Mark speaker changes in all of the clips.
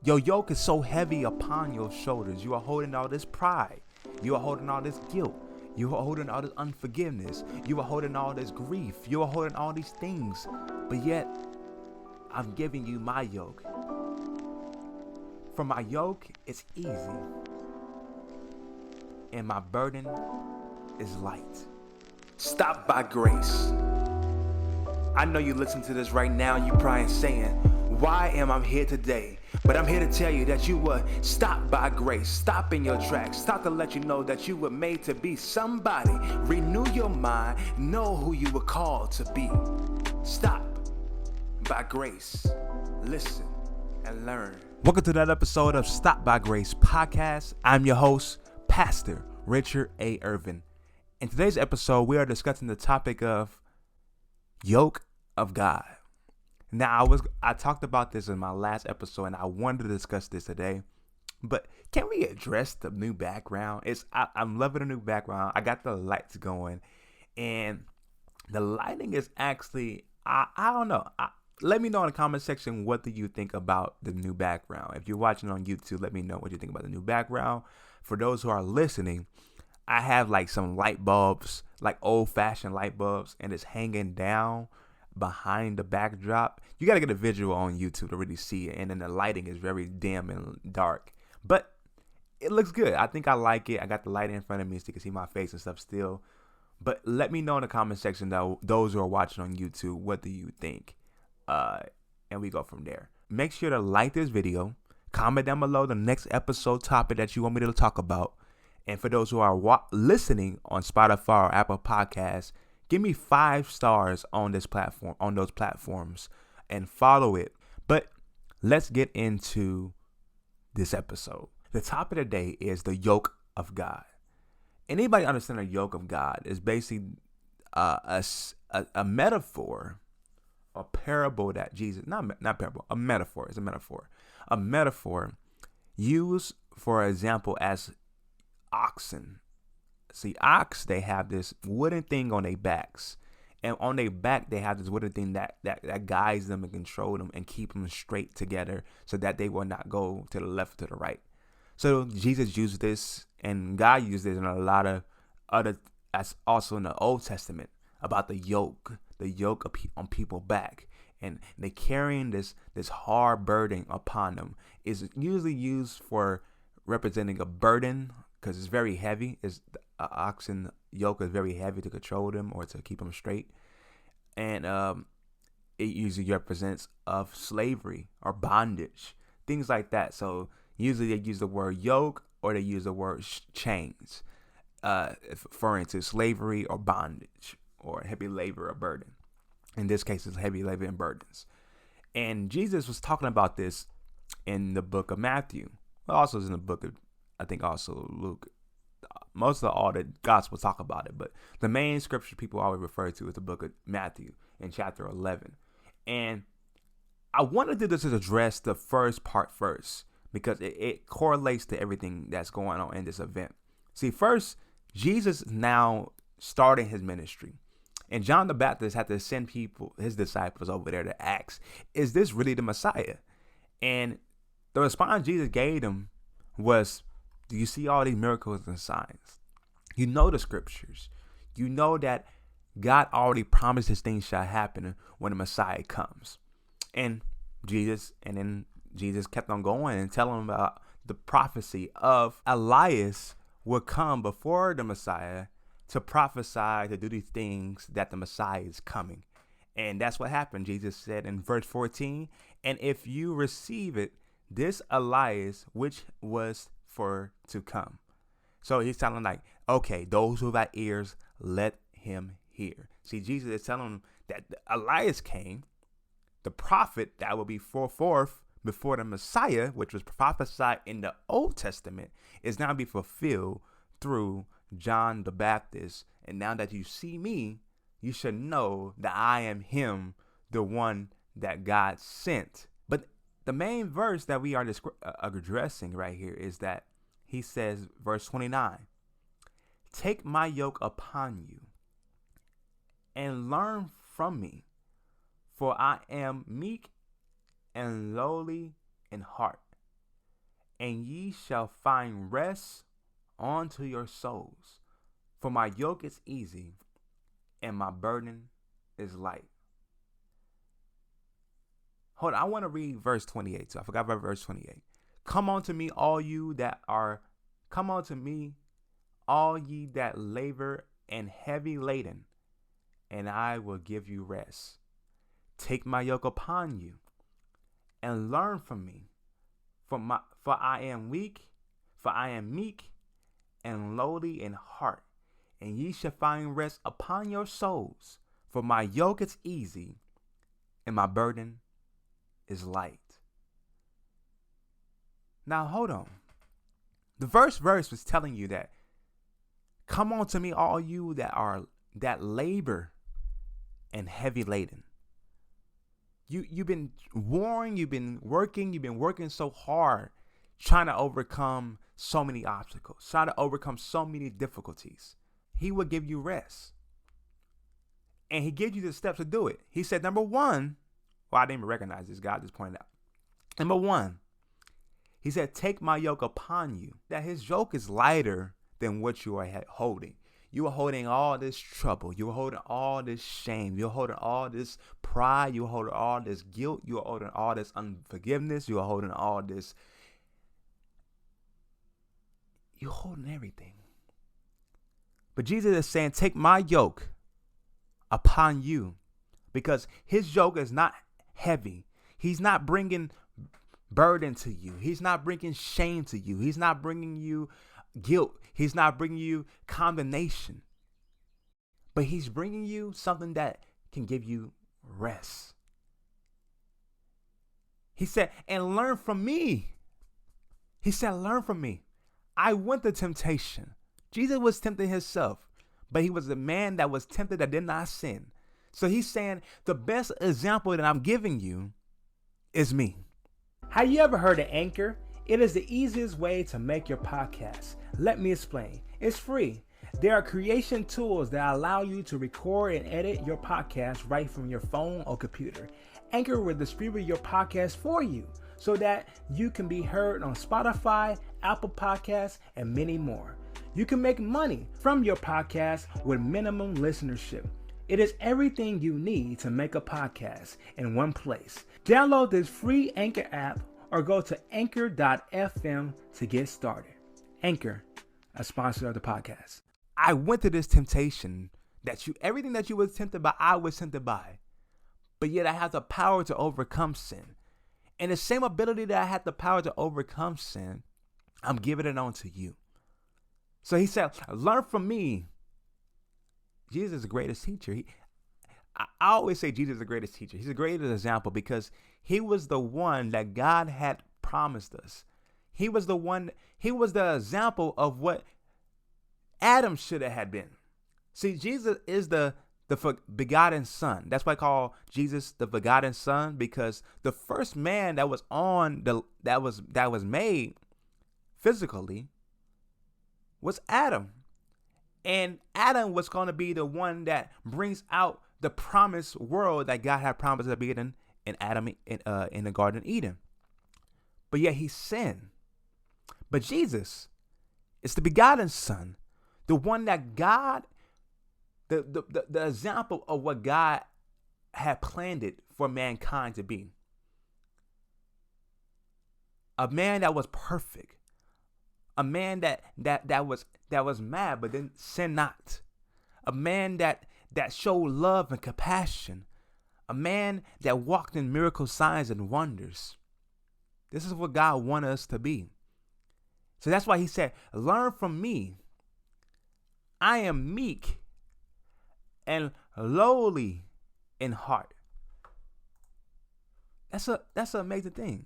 Speaker 1: Your yoke is so heavy upon your shoulders. You are holding all this pride. You are holding all this guilt. You are holding all this unforgiveness. You are holding all this grief. You are holding all these things. But yet, I'm giving you my yoke. For my yoke is easy. And my burden is light. Stopped by grace. I know you listen to this right now. You probably saying, why am I here today? But I'm here to tell you that you were stopped by grace. Stop in your tracks. Stop to let you know that you were made to be somebody. Renew your mind. Know who you were called to be. Stop by grace. Listen and learn. Welcome to that episode of Stopped by Grace Podcast. I'm your host, Pastor Richard A. Irvin. In today's episode, we are discussing the topic of Yoke of God. Now, I talked about this in my last episode, and I wanted to discuss this today. But can we address the new background? I'm loving the new background. I got the lights going, and the lighting is actually, I don't know. Let me know in the comment section, what do you think about the new background? If you're watching on YouTube, let me know what you think about the new background. For those who are listening, I have like some light bulbs, like old-fashioned light bulbs, and it's hanging down behind the backdrop. You got to get a visual on YouTube to really see it, and then the lighting is very dim and dark, but it looks good. I think I like it. I got the light in front of me so you can see my face and stuff still. But let me know in the comment section, though, those who are watching on YouTube, what do you think? And we go from there. Make sure to like this video, comment down below the next episode topic that you want me to talk about. And for those who are listening on Spotify or Apple Podcasts, give me 5 stars on this platform, on those platforms, and follow it. But let's get into this episode. The topic of the day is the yoke of God. Anybody understand the yoke of God is basically a metaphor, a parable that Jesus, not parable, a metaphor. It's a metaphor. A metaphor used, for example, as oxen. See, ox, they have this wooden thing on their backs, and on their back they have this wooden thing that guides them and control them and keep them straight together so that they will not go to the left or to the right. So Jesus used this, and God used it in a lot of other, as also in the Old Testament, about the yoke on people's back, and they carrying this hard burden upon them. Is usually used for representing a burden, because it's very heavy. It's the oxen yoke is very heavy to control them or to keep them straight, and it usually represents of slavery or bondage, things like that. So usually they use the word yoke or they use the word chains, referring to slavery or bondage or heavy labor or burden. In this case, it's heavy labor and burdens. And Jesus was talking about this in the book of Matthew. Also, it's in the book of, I think, also Luke. Most of all the Gospels talk about it, but the main scripture people always refer to is the book of Matthew in chapter 11. And I wanted to just address the first part first, because it correlates to everything that's going on in this event. See, first, Jesus is now starting his ministry. And John the Baptist had to send people, his disciples, over there to ask, is this really the Messiah? And the response Jesus gave them was, do you see all these miracles and signs? You know the scriptures. You know that God already promised this thing shall happen when the Messiah comes. And then Jesus kept on going and telling them about the prophecy of Elias would come before the Messiah to prophesy, to do these things that the Messiah is coming. And that's what happened. Jesus said in verse 14, and if you receive it, this Elias, which was for to come. So he's telling like, okay, those who have ears, let him hear. See, Jesus is telling them that Elias came, the prophet that will be forth before the Messiah, which was prophesied in the Old Testament, is now be fulfilled through John the Baptist. And now that you see me, you should know that I am him, the one that God sent. But the main verse that we are addressing right here is that he says, verse 29, take my yoke upon you and learn from me, for I am meek and lowly in heart, and ye shall find rest unto your souls. For my yoke is easy, and my burden is light. Hold on, I want to read verse 28 too. I forgot about verse 28. Come unto me, all ye that labor and heavy laden, and I will give you rest. Take my yoke upon you, and learn from me, for I am meek and lowly in heart, and ye shall find rest upon your souls. For my yoke is easy, and my burden is light. Now hold on. The first verse was telling you that, come on to me, all you that labor and heavy laden. You've been warring, you've been working so hard, trying to overcome so many obstacles, trying to overcome so many difficulties. He will give you rest. And he gives you the steps to do it. He said, number one, well, I didn't even recognize this. God just pointed out. Number one, he said, take my yoke upon you. That his yoke is lighter than what you are holding. You are holding all this trouble. You are holding all this shame. You're holding all this pride. You're holding all this guilt. You are holding all this unforgiveness. You are holding all this. You're holding everything. But Jesus is saying, take my yoke upon you, because his yoke is not heavy. He's not bringing burden to you. He's not bringing shame to you. He's not bringing you guilt. He's not bringing you condemnation. But he's bringing you something that can give you rest. He said, and learn from me. He said, learn from me. I went to temptation. Jesus was tempted himself, but he was a man that was tempted that did not sin. So he's saying the best example that I'm giving you is me. Have you ever heard of Anchor? It is the easiest way to make your podcast. Let me explain. It's free. There are creation tools that allow you to record and edit your podcast right from your phone or computer. Anchor will distribute your podcast for you so that you can be heard on Spotify, Apple Podcasts, and many more. You can make money from your podcast with minimum listenership. It is everything you need to make a podcast in one place. Download this free Anchor app or go to anchor.fm to get started. Anchor, a sponsor of the podcast. I went to this temptation everything that you was tempted by, I was tempted by. But yet I have the power to overcome sin. And the same ability that I had the power to overcome sin, I'm giving it on to you. So he said, learn from me. Jesus is the greatest teacher. I always say Jesus is the greatest teacher. He's the greatest example because he was the one that God had promised us. He was the example of what Adam should have had been. See, Jesus is the begotten son. That's why I call Jesus the begotten son, because the first man that was that was made physically was Adam. And Adam was going to be the one that brings out the promised world that God had promised to be in Adam in the Garden of Eden. But yet he sinned. But Jesus is the begotten son, the one that God, the example of what God had planned it for mankind to be. A man that was perfect. A man that was mad but then sin not. A man that showed love and compassion. A man that walked in miracle signs and wonders. This is what God wanted us to be. So that's why he said, learn from me. I am meek and lowly in heart. That's an amazing thing.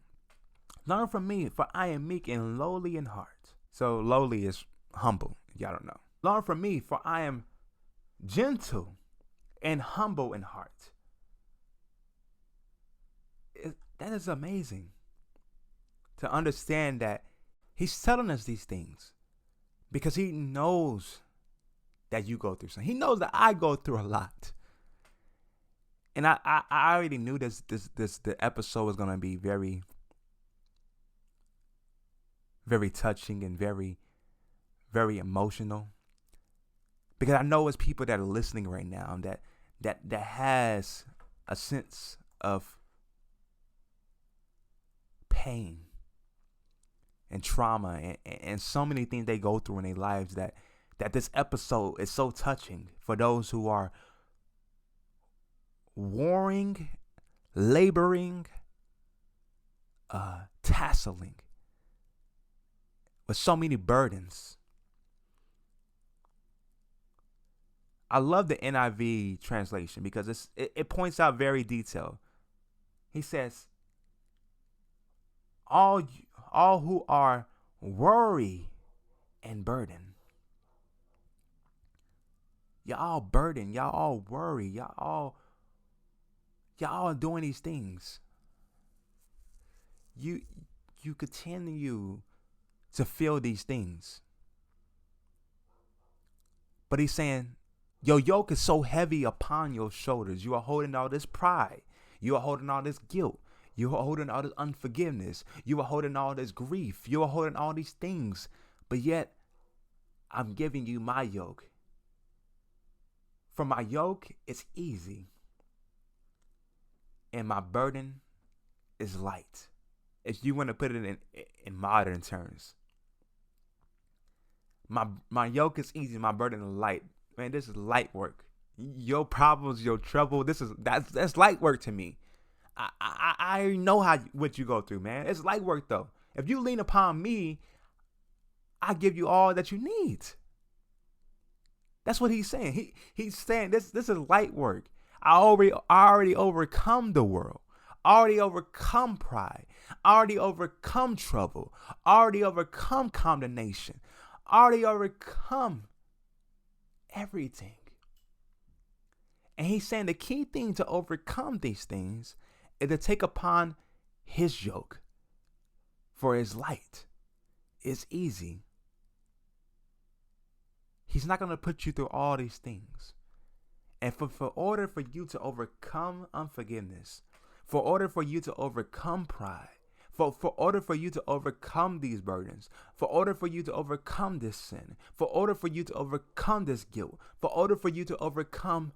Speaker 1: Learn from me, for I am meek and lowly in heart. So lowly is humble. Y'all don't know. Learn from me, for I am gentle and humble in heart. That is amazing to understand that he's telling us these things because he knows that you go through something. He knows that I go through a lot. And I already knew the episode was going to be very very touching and very, very emotional. Because I know it's people that are listening right now that has a sense of pain and trauma and so many things they go through in their lives that this episode is so touching for those who are warring, laboring, tasseling with so many burdens. I love the NIV translation because it points out very detailed. He says, all who are worry and burden. Y'all all burden, y'all all worry, y'all all doing these things. You continue to feel these things. But he's saying, your yoke is so heavy upon your shoulders. You are holding all this pride. You are holding all this guilt. You are holding all this unforgiveness. You are holding all this grief. You are holding all these things. But yet, I'm giving you my yoke. For my yoke is easy. And my burden is light. If you want to put it in modern terms. My yoke is easy. My burden is light. Man, this is light work. Your problems, your trouble, that's light work to me. I know what you go through, man. It's light work though. If you lean upon me, I give you all that you need. That's what he's saying. He's saying this is light work. I already overcome the world. Already overcome pride. Already overcome trouble. Already overcome condemnation. Already overcome everything. And he's saying the key thing to overcome these things is to take upon his yoke. For his light is easy. He's not going to put you through all these things. And for order for you to overcome unforgiveness, for order for you to overcome pride, for order for you to overcome these burdens, for order for you to overcome this sin, for order for you to overcome this guilt, for order for you to overcome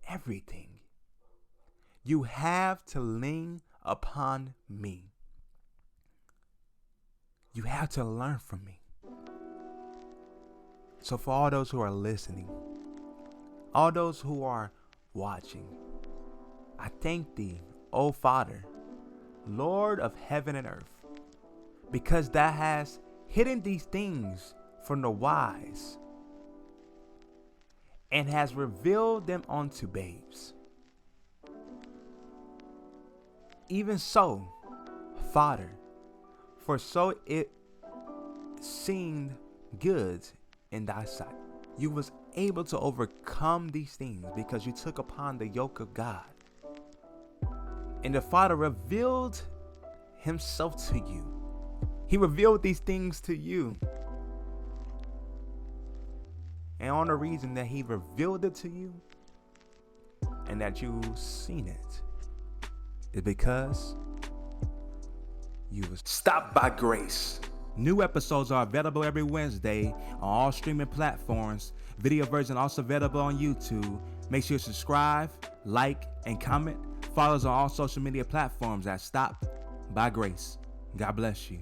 Speaker 1: everything, you have to lean upon me. You have to learn from me. So for all those who are listening, all those who are watching, I thank thee, O Father, Lord of heaven and earth, because thou hast hidden these things from the wise and has revealed them unto babes. Even so, Father, for so it seemed good in thy sight. You was able to overcome these things because you took upon the yoke of God. And the Father revealed himself to you. He revealed these things to you. And on the reason that he revealed it to you and that you've seen it is because you was stopped by grace. New episodes are available every Wednesday on all streaming platforms. Video version also available on YouTube. Make sure you subscribe, like, and comment. Follow us on all social media platforms at Stopped by Grace. God bless you.